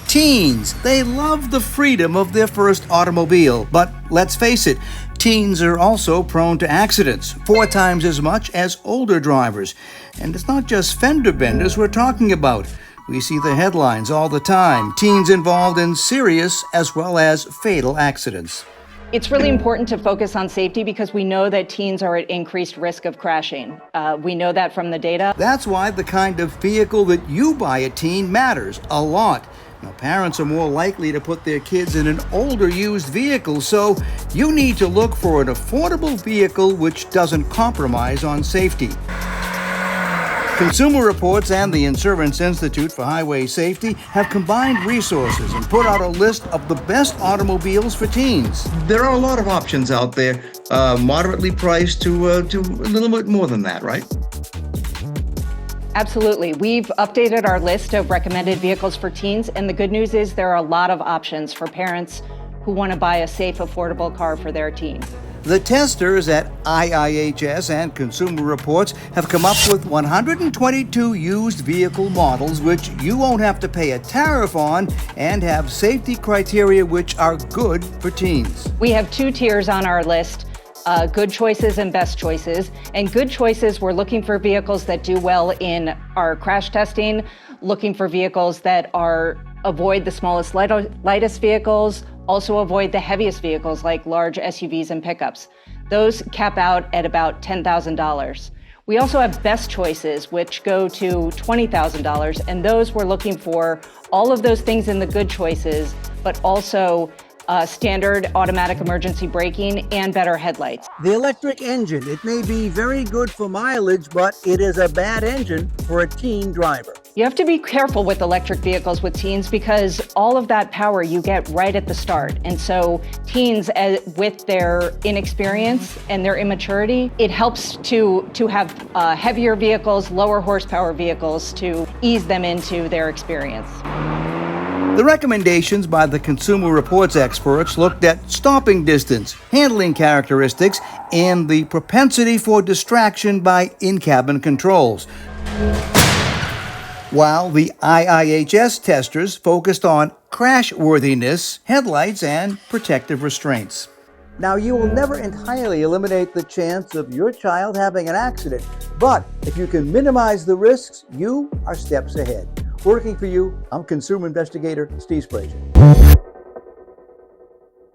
Teens, they love the freedom of their first automobile, but let's face it, teens are also prone to accidents, 4 times as much as older drivers. And it's not just fender benders we're talking about. We see the headlines all the time, teens involved in serious as well as fatal accidents. It's really important to focus on safety because we know that teens are at increased risk of crashing. We know that from the data. That's why the kind of vehicle that you buy a teen matters a lot. Now, parents are more likely to put their kids in an older used vehicle, so you need to look for an affordable vehicle which doesn't compromise on safety. Consumer Reports and the Insurance Institute for Highway Safety have combined resources and put out a list of the best automobiles for teens. There are a lot of options out there, moderately priced to a little bit more than that, right? Absolutely. We've updated our list of recommended vehicles for teens, and the good news is there are a lot of options for parents who want to buy a safe, affordable car for their teen. The testers at IIHS and Consumer Reports have come up with 122 used vehicle models which you won't have to pay a tariff on and have safety criteria which are good for teens. We have 2 tiers on our list. Good choices and best choices. And good choices, we're looking for vehicles that do well in our crash testing, looking for vehicles that avoid the smallest, lightest vehicles, also avoid the heaviest vehicles like large SUVs and pickups. Those cap out at about $10,000. We also have best choices, which go to $20,000, and those we're looking for all of those things in the good choices, but also standard automatic emergency braking and better headlights. The electric engine, it may be very good for mileage, but it is a bad engine for a teen driver. You have to be careful with electric vehicles with teens because all of that power you get right at the start. And so teens, with their inexperience and their immaturity, it helps to have heavier vehicles, lower horsepower vehicles to ease them into their experience. The recommendations by the Consumer Reports experts looked at stopping distance, handling characteristics, and the propensity for distraction by in-cabin controls. While the IIHS testers focused on crashworthiness, headlights, and protective restraints. Now, you will never entirely eliminate the chance of your child having an accident, but if you can minimize the risks, you are steps ahead. Working for you, I'm consumer investigator Steve Frazier.